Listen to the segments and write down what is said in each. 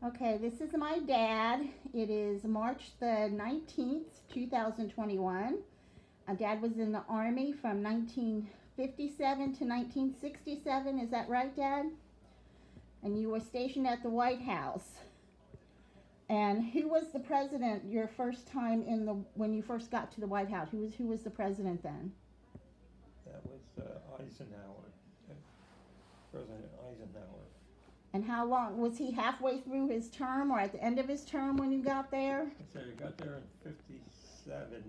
Okay, this is my dad. It is March the 19th, 2021. Dad was in the Army from 1957 to 1967. Is that right, Dad? And you were stationed at the White House. And who was the president your first time in the when you first got to the White House? Who was the president then? That was Eisenhower, uh, President Eisenhower. And how long was he halfway through his term or at the end of his term when you got there? So he got there in 57,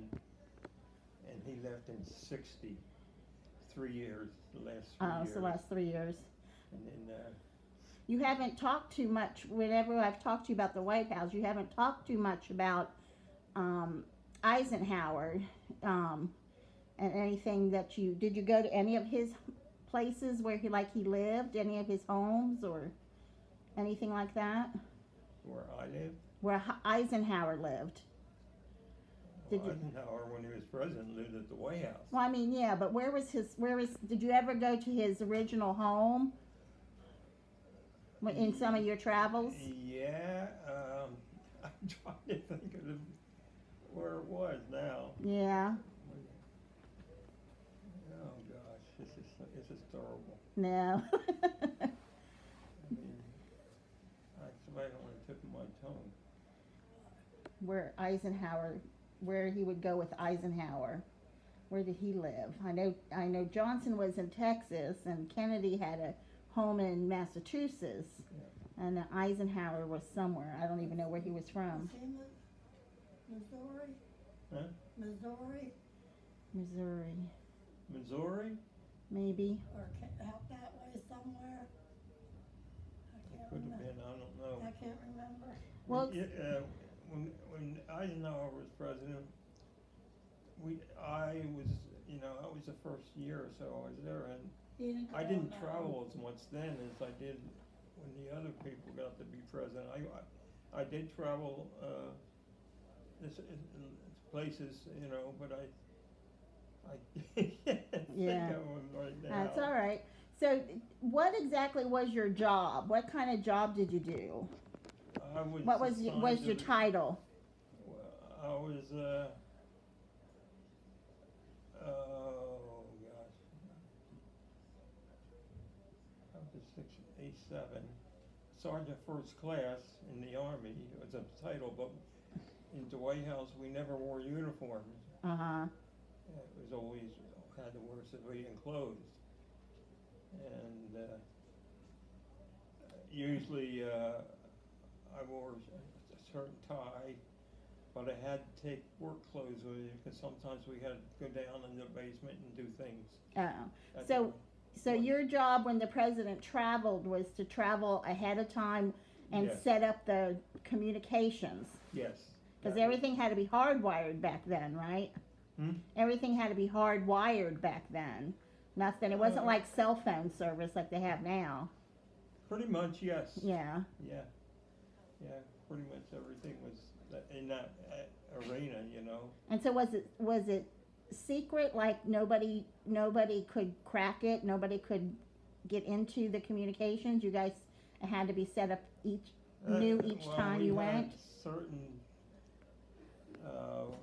and he left in 60. 3 years, the last 3 years. So the last 3 years. And then You haven't talked too much. Whenever I've talked to you about the White House, you haven't talked too much about Eisenhower and anything that you did. You go to any of his places where he lived, any of his homes or anything like that? where I lived, Where Eisenhower lived. Eisenhower, when he was president, lived at the White House. Well, I mean, yeah, but did you ever go to his original home in some of your travels? Yeah, I'm trying to think of where it was now. Yeah. Oh gosh, this is terrible. No. I mean, it's right on the tip of my tongue. Where he would go with Eisenhower. Where did he live? I know Johnson was in Texas and Kennedy had a home in Massachusetts. Yeah. And Eisenhower was somewhere. I don't even know where he was from. Was he in Missouri? Huh? Missouri? Missouri. Missouri? Maybe. Or out that way somewhere? I can't Could have remember. been, I don't know. I can't remember. Well, When Eisenhower was president, I was the first year or so I was there, and He didn't go I didn't on that travel as much then as I did when the other people got to be president. I did travel places, but I can't Yeah. think of them right now. that's all right. So, what exactly was your job? What kind of job did you do? What was your title? I was oh gosh, I was 87, Sergeant First Class in the Army. It was a title, but in the White House we never wore uniforms. Uh-huh. It was always had to wear civilian clothes, and usually I wore a certain tie, but I had to take work clothes with me because sometimes we had to go down in the basement and do things. Oh. So your job when the president traveled was to travel ahead of time and Yes. set up the communications. Yes. Because everything had to be hardwired back then, right? Everything had to be hardwired back then. Nothing. It wasn't like cell phone service like they have now. Pretty much, yes. Yeah. Yeah. Yeah. Pretty much everything was in that arena, And so was it secret? Like nobody could crack it. Nobody could get into the communications. You guys had to be set up each time you went. Certain. I'm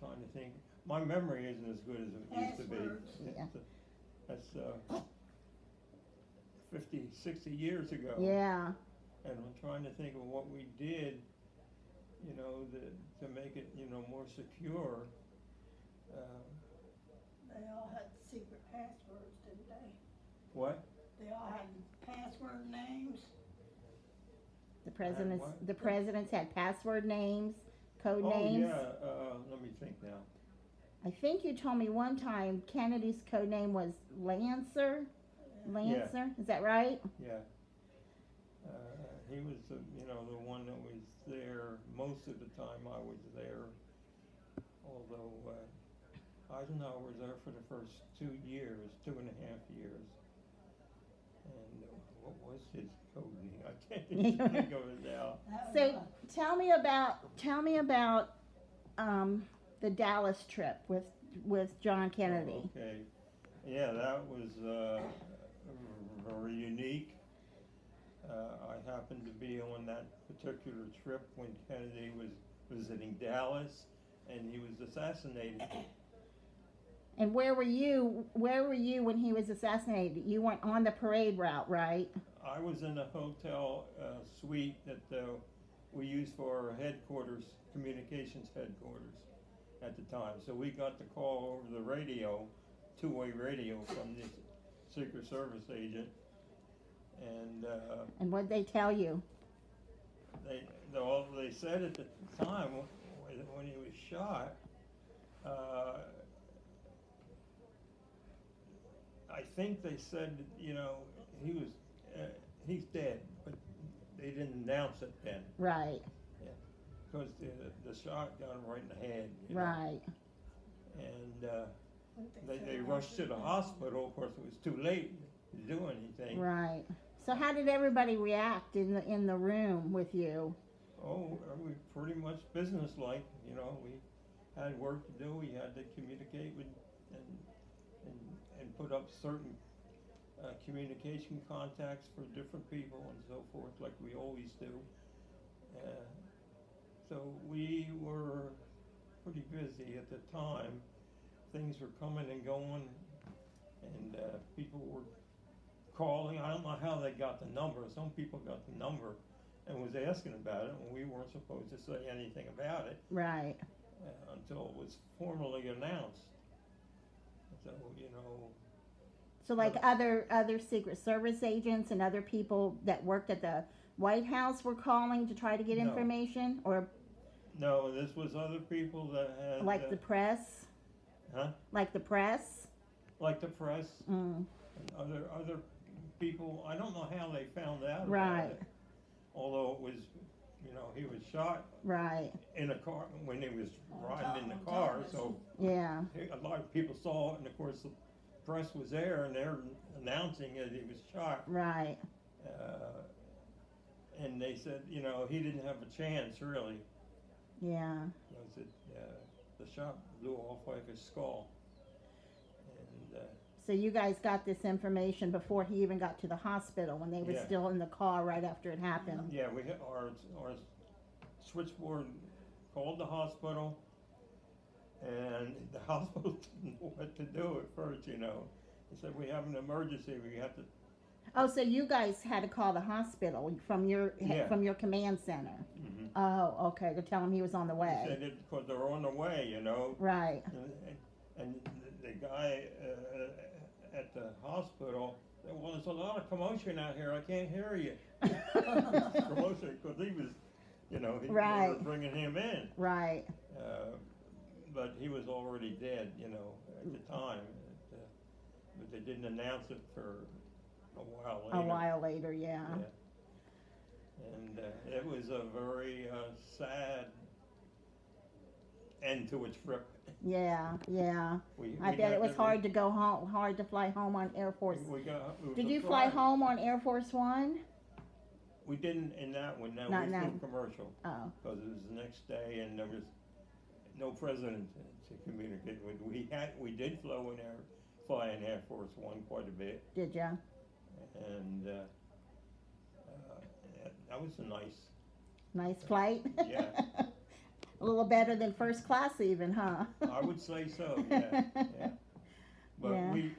trying to think. My memory isn't as good as it used to be. Passwords. Yeah. That's 50, 60 years ago. Yeah. And I'm trying to think of what we did, to make it, more secure. They all had secret passwords, didn't they? What? They all had password names. The presidents had password names, code names. Oh, yeah, let me think now. I think you told me one time Kennedy's code name was Lancer. Lancer, is that right? Yeah. He was the one that was there most of the time I was there. Although Eisenhower was there for the first 2 years, 2.5 years. And what was his code name? I can't even think of it now. So tell me about the Dallas trip with John Kennedy. Oh, okay. Yeah, that was very unique. I happened to be on that particular trip when Kennedy was visiting Dallas, and he was assassinated. And where were you? Where were you when he was assassinated? You weren't on the parade route, right? I was in a hotel suite that we used for our headquarters, communications headquarters at the time. So we got the call over the radio, two-way radio from this Secret Service agent, and And what'd they tell you? they said at the time when he was shot, I think they said that, you know, he's dead, but they didn't announce it then. Right. Because the shot got him right in the head. You know? Right. And they rushed to the hospital. Of course, it was too late to do anything. Right. So how did everybody react in the room with you? Oh, we pretty much businesslike. You know, we had work to do. We had to communicate with and put up certain communication contacts for different people and so forth, like we always do. So we were pretty busy at the time. Things were coming and going, and people were calling. I don't know how they got the number. Some people got the number and was asking about it, and we weren't supposed to say anything about it. Right. Until it was formally announced. So, you know. So like other Secret Service agents and other people that worked at the White House were calling to try to get No. information, or No, this was other people that had. like the press? Huh? Like the press? Like the press Mm. and other people. I don't know how they found out Right. about it. Although it was, you know, he was shot Right. in a car when he was riding in the car. So Yeah. a lot of people saw it, and of course the press was there, and they're announcing that he was shot. Right. And they said, you know, he didn't have a chance really. Yeah. Was it, the shot blew off like his skull. And So you guys got this information before he even got to the hospital, when they were Yeah. still in the car right after it happened. yeah, we had our switchboard called the hospital, and the hospital didn't know what to do at first, you know. They said, we have an emergency, we have to. Oh, so you guys had to call the hospital from your Yeah. from your command center. Oh, okay, to tell him he was on the They way. said it because they're on the way, you know. Right. And the guy at the hospital said, well, there's a lot of commotion out here, I can't hear you. Commotion, because he was, you know, they were Right. bringing him in. Right. But he was already dead, you know, at the time. But they didn't announce it for a while later. A while later, yeah. And it was a very sad end to a trip. Yeah, yeah. I We bet it had was to- hard to go home, hard to fly home on Air Force. We got, it was Did a you fly Friday. home on Air Force One? We didn't in that one, no, Not we in flew that commercial, Oh, because it was the next day and there was no president to communicate with. We did fly in Air Force One quite a bit, did ya? and that was a Nice flight? Yeah. A little better than first class even, huh? I would say so, yeah. But Yeah. we,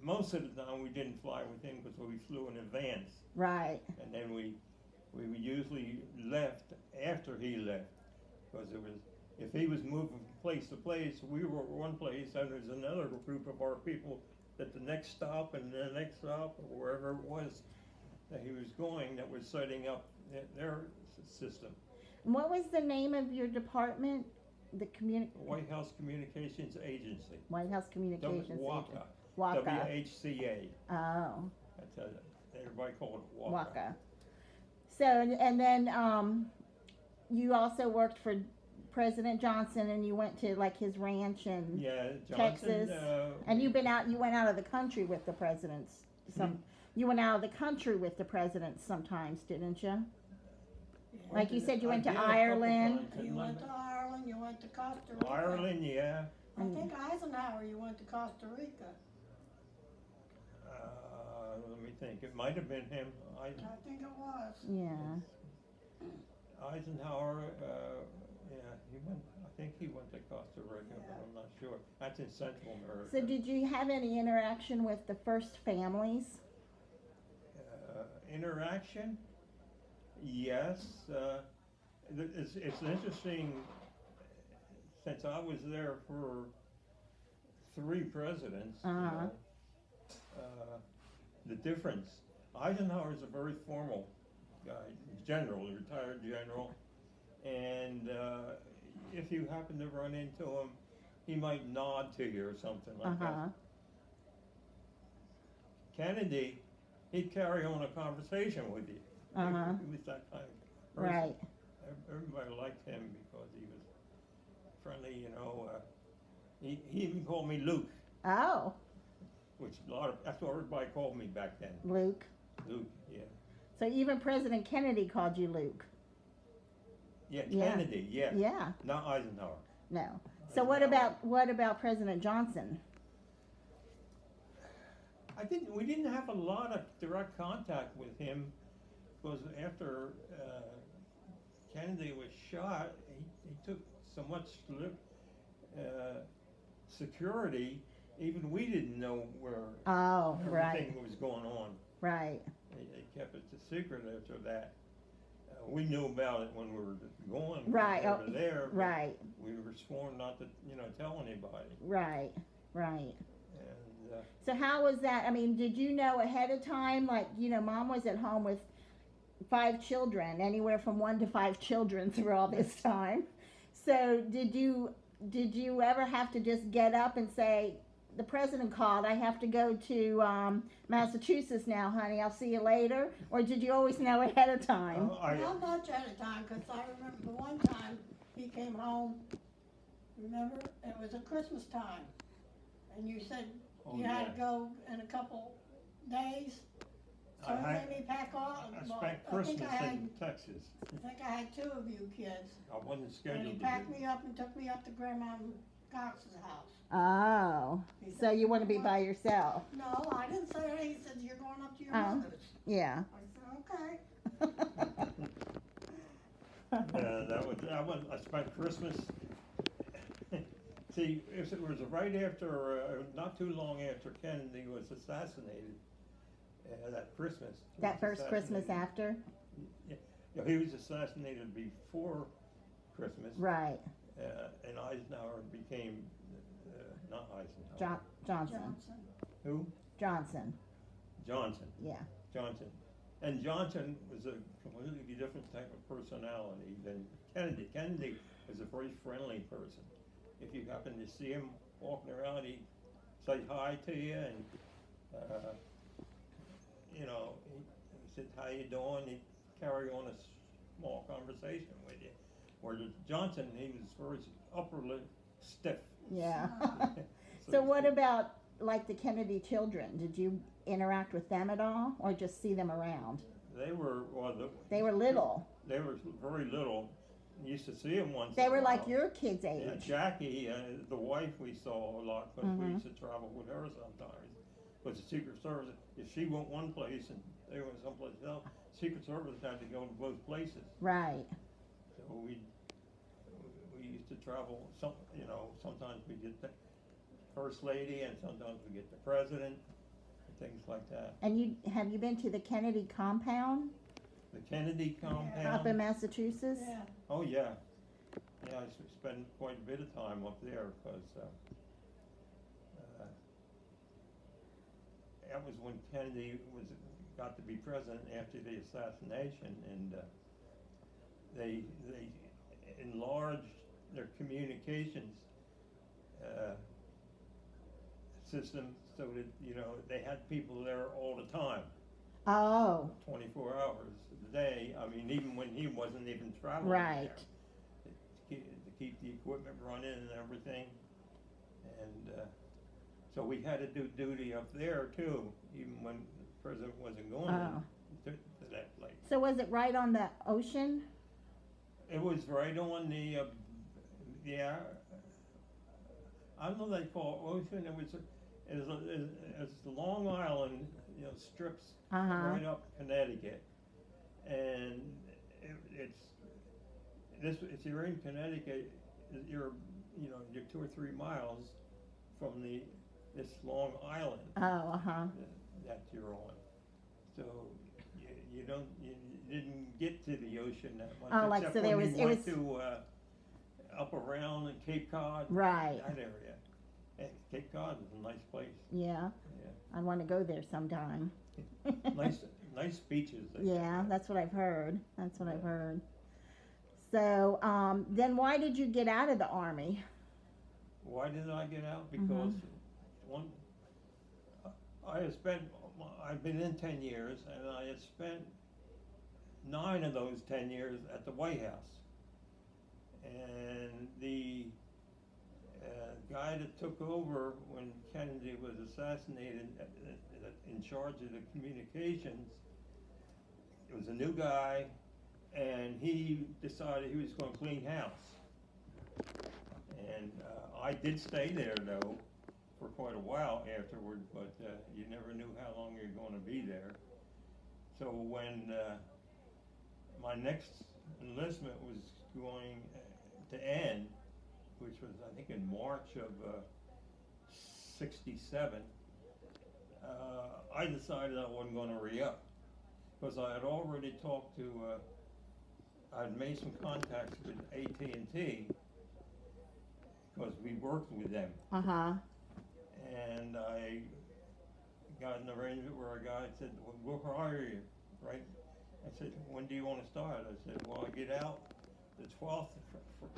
most of the time we didn't fly with him because we flew in advance. Right. And then we usually left after he left, because if he was moving from place to place, we were one place, and there's another group of our people at the next stop and the next stop, or wherever it was that he was going, that was setting up their system. What was the name of your department? The White House Communications Agency. White House Communications WACA. Agent. WACA. WHCA. Oh, That's everybody called it WACA. WACA. So, and then you also worked for President Johnson, and you went to like his ranch in Yeah, Johnson. Texas. And you went out of the country with the presidents. You went out of the country with the presidents sometimes, didn't you? Like you said, you went to I did a couple Ireland. times, You didn't went to Ireland, you went to Costa Rica. Ireland, yeah. I think Eisenhower, you went to Costa Rica. let me think, it might have been him, I think it was. Yeah. Eisenhower, yeah, he went, I think he went to Costa Rica, but Yeah. I'm not sure. That's in Central America. So did you have any interaction with the first families? Interaction? Yes, it's interesting, since I was there for 3 presidents, you Uh-huh. know, the difference. Eisenhower's a very formal guy, general, retired general, and if you happen to run into him, he might nod to you or something like that. Uh-huh. Kennedy, he'd carry on a conversation with you. Uh-huh. He was that kind of person. Right. Everybody liked him because he was friendly, you know. He even called me Luke, Oh, which that's what everybody called me back then. Luke. Luke, yeah. So even President Kennedy called you Luke. Yeah, Yeah. Kennedy, yeah. Yeah. Not Eisenhower. No. So what about President Johnson? We didn't have a lot of direct contact with him because after Kennedy was shot, he took so much security, even we didn't know where Oh, everything right. was going on. Right. They kept it a secret after that. We knew about it when we were going Right, over oh, there. But Right. we were sworn not to, tell anybody. Right. Right. And So how was that? I mean, did you know ahead of time, like, Mom was at home with 5 children, anywhere from 1 to 5 children through all this time. So did you ever have to just get up and say, the president called, I have to go to Massachusetts now, honey, I'll see you later? Or did you always know ahead of time? Not much at a time, because I remember the one time he came home, remember, it was at Christmas time. And you said you had to go in a couple days. So he made me pack off. I Well, spent I think Christmas I had, in Texas. I think I had 2 of you kids. I wasn't And scheduled he to packed be. me up and took me up to Grandma Cox's house. Oh, He so said, you want to be by yourself? No, I didn't say that. He said, you're going up to your Oh. mother's. Yeah. I said, okay. I spent Christmas. See, it was right after, not too long after Kennedy was assassinated, that Christmas. He That was first Christmas assassinated. after? Yeah, he was assassinated before Christmas. Right. And Eisenhower became, not Eisenhower. Johnson. Johnson. Who? Johnson. Johnson. Yeah. Johnson. And Johnson was a completely different type of personality than Kennedy. Kennedy was a very friendly person. If you happen to see him walking around, he'd say hi to you, and he said, "How you doing?" He'd carry on a small conversation with you. Whereas Johnson, he was very upper lip stiff. Yeah. So So to what speak. about, like, the Kennedy children? Did you interact with them at all, or just see them around? They were They were little. They were very little. Used to see them once. They in a were like while. your kids' Yeah, age. Jackie, the wife, we saw a lot because we Mhm. used to travel with her sometimes. But the Secret Service, if she went one place and they went someplace else, Secret Service had to go to both places. Right. So we used to travel. Sometimes we get the First Lady, and sometimes we get the President, and things like that. And have you been to the Kennedy compound The Kennedy compound. up in Massachusetts? Yeah. Oh, yeah. Yeah, I spent quite a bit of time up there because that was when Kennedy got to be president after the assassination, and they enlarged their communications system so that, they had people there all the time. Oh, 24 hours a day. I mean, even when he wasn't even traveling right. there, to keep the equipment running and everything. And so we had to do duty up there too, even when the president wasn't going Oh. to that place. So was it right on the ocean? It was right on the, I don't know what they call it, ocean. It was the Long Island. strips Uh-huh. right up Connecticut, and it's this. If you're in Connecticut, you're you're 2 or 3 miles from this long island Oh, uh-huh. that you're on. So you didn't get to the ocean that much. Oh, like, except so there when was- you it went was- to up around in Cape Cod, Right. that area. Hey, Cape Cod is a nice place. Yeah. Yeah, I want to go there sometime. nice beaches. Yeah, that's what I've heard. That's what I've Yeah. heard. So, then why did you get out of the Army? Why did I get out? Mhm. Because one, I've been in 10 years, and I had spent 9 of those 10 years at the White House. And the guy that took over when Kennedy was assassinated, in charge of the communications, it was a new guy, and he decided he was going to clean house. And I did stay there, though, for quite a while afterward, but you never knew how long you were going to be there. So when my next enlistment was going to end, which was I think in March of '67, I decided I wasn't going to re-up, because I had already talked to, I'd made some contacts with AT&T, because we worked with them. Uh-huh. And I got an arrangement where a guy said, well, we'll hire you, right? I said, when do you want to start? I said, well, I get out the 12th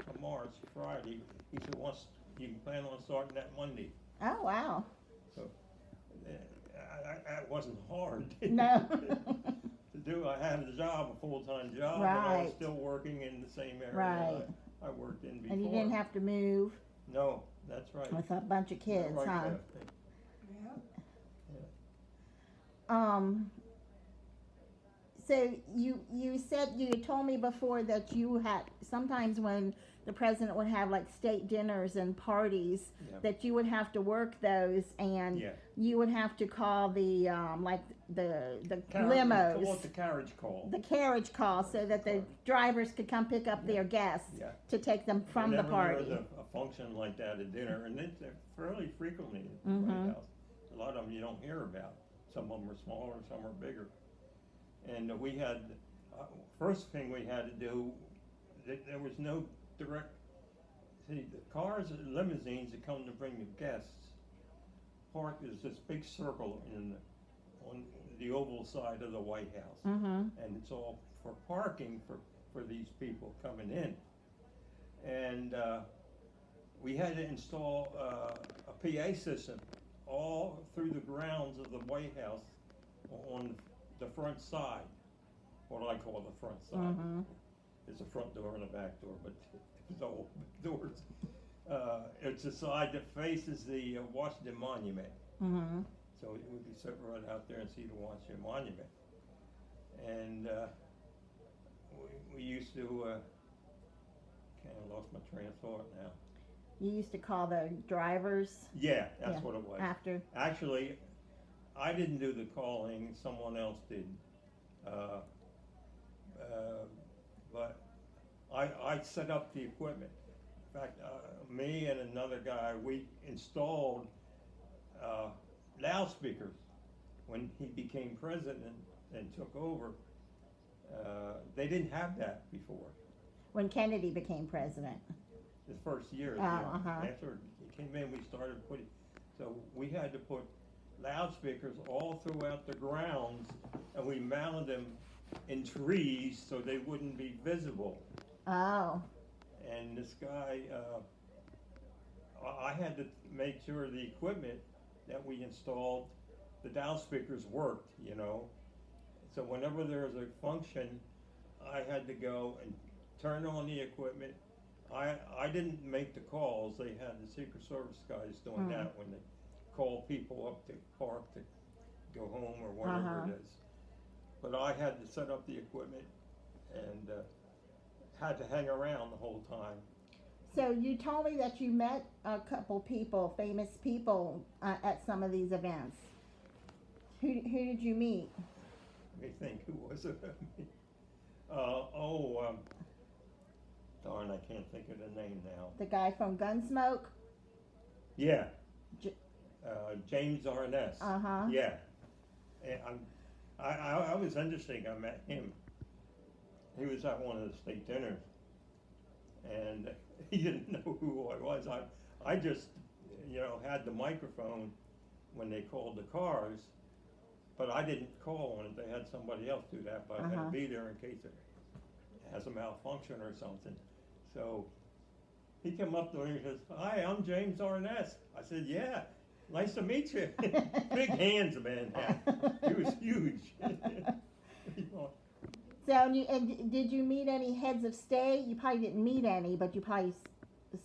of March, Friday. He said, once you can plan on starting that Monday. Oh, wow. So that wasn't hard No. to do. I had a job, a full-time job, and I was Right. still working in the same area Right. I worked in before. And you didn't have to move No, that's right. with a bunch of kids, Right, huh? Beth. Yeah. So you said, you told me before that you had, sometimes when the president would have like state dinners and parties, Yeah. that you would have to work those, and Yeah. you would have to call the like the Call limos, it the carriage call. the carriage call, so that the drivers could come pick up their guests Yeah. to take them from the Whenever party. there was a function like that at dinner, and it's fairly frequently at the Mhm. White House. A lot of them you don't hear about. Some of them are smaller, some are bigger. And we had, first thing we had to do, there was no direct, see, the cars and limousines that come to bring the guests park, there's this big circle on the oval side of the White House. Mm-hmm. And it's all for parking for these people coming in. And we had to install a PA system all through the grounds of the White House on the front side, what I call the front side. Mm-hmm. There's a front door and a back door, but it's all doors. It's the side that faces the Washington Monument. Mm-hmm. So we could sit right out there and see the Washington Monument. And we used to, I lost my train of thought now. You used to call the drivers Yeah, that's Yeah. what it was. after. Actually, I didn't do the calling, someone else did. But I set up the equipment. In fact, me and another guy, we installed loudspeakers when he became president and took over. They didn't have that before. When Kennedy became president. The first year. Oh, uh-huh. After he came in, we started putting, so we had to put loudspeakers all throughout the grounds, and we mounted them in trees so they wouldn't be visible. Oh. And this guy, I had to make sure the equipment that we installed, the loudspeakers worked, you know. So whenever there was a function, I had to go and turn on the equipment. I didn't make the calls. They had the Secret Service guys doing that when they call people up to park to go home or whatever it is. But I had to set up the equipment and had to hang around the whole time. So you told me that you met a couple people, famous people, at some of these events. Who did you meet? Let me think, who was it? Darn, I can't think of the name now. The guy from Gunsmoke? Yeah. J- James Arness. Uh-huh. Yeah. And I was interesting. I met him. He was at one of the state dinners, and he didn't know who I was. I just, had the microphone when they called the cars, but I didn't call on it. They had somebody else do that, but I had to be there in case it has a malfunction or something. So he came up to me and says, "Hi, I'm James Arness." I said, "Yeah, nice to meet you." Big hands the man had. He was huge. So, and did you meet any heads of state? You probably didn't meet any, but you probably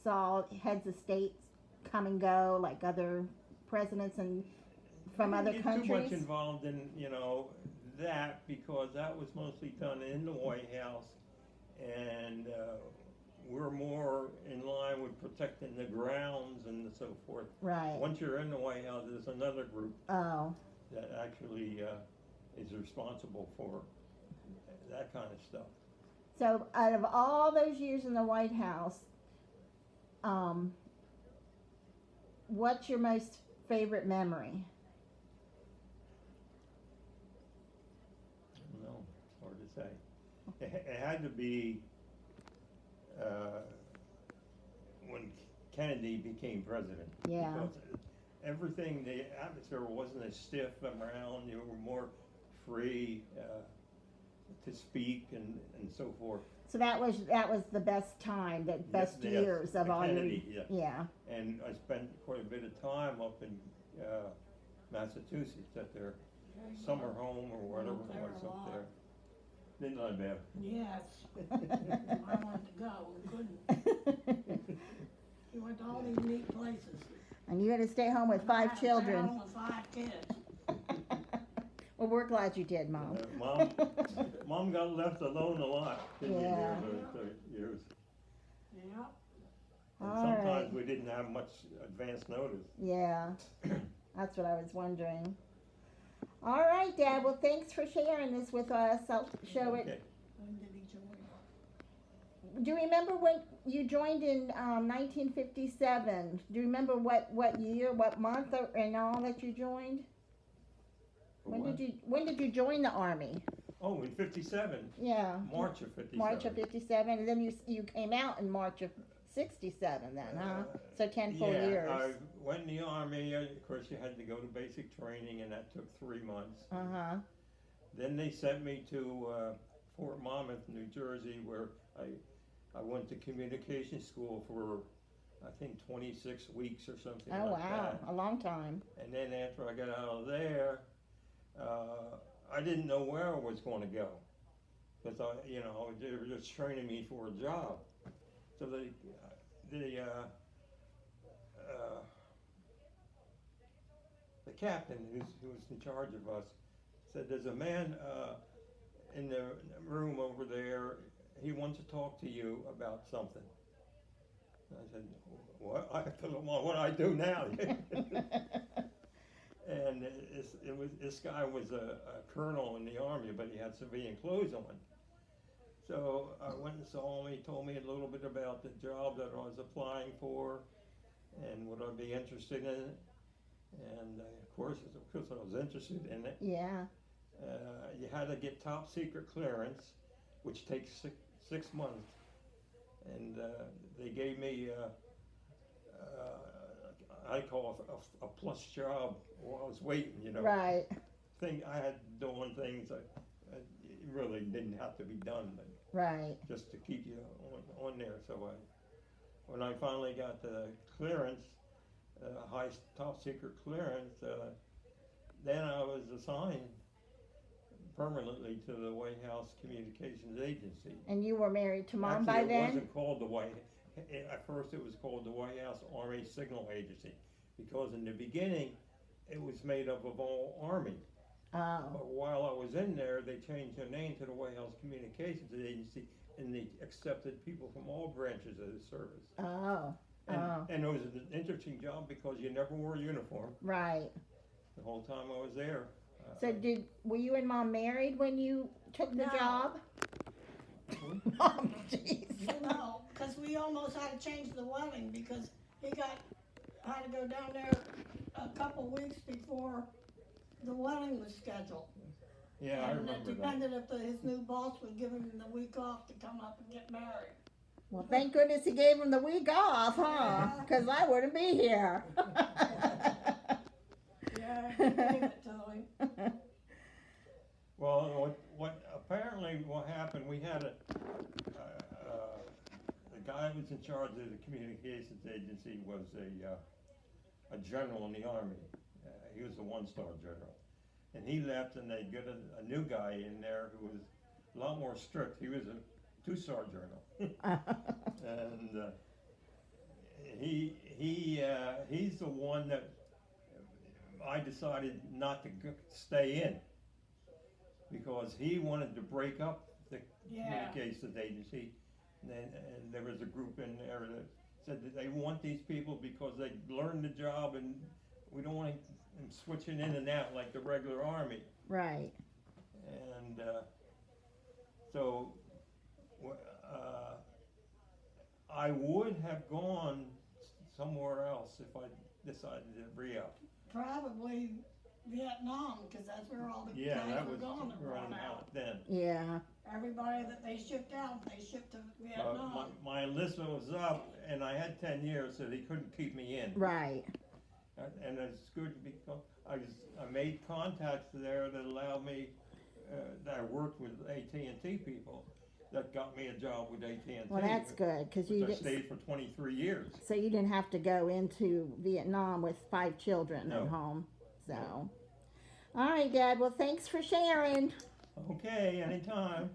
saw heads of states come and go, like other presidents and from other Didn't get countries. too much involved in that, because that was mostly done in the White House, and we're more in line with protecting the grounds and so forth. Right. Once you're in the White House, there's another group that actually is responsible for that kind of stuff. So, out of all those years in the White House, what's your most favorite memory? I don't know, it's hard to say. It had to be when Kennedy became president. Yeah. Because everything, the atmosphere wasn't as stiff around. You were more free to speak and so forth. So that was the best time, the best Yes, years of all Kennedy, your yeah. And I spent quite a bit of time up in Massachusetts at their summer home or whatever it was up there. Didn't I, Bev? Yes. I wanted to go, we couldn't. We went to all these neat places. And you had to stay home with I 5 had to stay children. home with 5 kids. Well, we're glad you did, Mom. Mom got left alone a lot in the Yeah. years. Yeah. And All sometimes right. we didn't have much advance notice. Yeah, that's what I was wondering. All right, Dad. Well, thanks for sharing this with us. I'll show it. Okay. When did he join? Do you remember when you joined in 1957? Do you remember what year, what month, and all that you joined? When did you join the Army? Oh, in 57. Yeah. March of 57. March of 57, and then you came out in March of 67 then, huh? So 10 full years. I went in the Army. Of course, you had to go to basic training, and that took 3 months. Uh-huh. Then they sent me to Fort Monmouth, New Jersey, where I went to communication school for, I think, 26 weeks or something Oh, like wow. that. A long time. And then after I got out of there, I didn't know where I was going to go, because they were just training me for a job. So the captain who was in charge of us said, "There's a man in the room over there. He wants to talk to you about something." And I said, "What? I don't know what I do now." And this guy was a colonel in the Army, but he had civilian clothes on. So I went and saw him. He told me a little bit about the job that I was applying for, and would I be interested in it. And of course I was interested in it. Yeah. You had to get top secret clearance, which takes 6 months. And they gave me I call it a plus job while I was waiting, Right. I had doing things that really didn't have to be done, but Right. just to keep you on there. So when I finally got the clearance, high top secret clearance, then I was assigned permanently to the White House Communications Agency. And you were married to Mom Actually, by it then? wasn't called the at first it was called the White House Army Signal Agency, because in the beginning it was made up of all Army. Oh. But while I was in there, they changed their name to the White House Communications Agency, and they accepted people from all branches of the service. Oh. And it was an interesting job because you never wore a uniform. Right. The whole time I was there, So were you and Mom married when you took the No. job? Mom, jeez. No, because we almost had to change the wedding because he had to go down there a couple weeks before the wedding was scheduled. Yeah, I And remember it that. depended if his new boss would give him the week off to come up and get married. Well, thank goodness he gave him the week off, huh? Yeah. Because I wouldn't be here. Yeah, he gave it to him. Well, apparently what happened, we had the guy who was in charge of the communications agency was a general in the army. He was a one-star general. And he left and they got a new guy in there who was a lot more strict. He was a two-star general. And he's the one that I decided not to stay in because he wanted to break up the Yeah. communications agency. And there was a group in there that said that they want these people because they learned the job and we don't want them switching in and out like the regular army. Right. And so I would have gone somewhere else if I decided to re-up. Probably Vietnam, because that's where all the Yeah, guys that were was going that running run out. out then. Yeah. Everybody that they shipped out, they shipped to Vietnam. My enlistment was up and I had 10 years, so they couldn't keep me in. Right. And it's good because I made contacts there that allowed me, that I worked with AT&T people that got me a job with AT&T. Well, that's good because you I didn't. stayed for 23 years. So you didn't have to go into Vietnam with 5 children No. at home. So, all right, Dad. Well, thanks for sharing. Okay, anytime.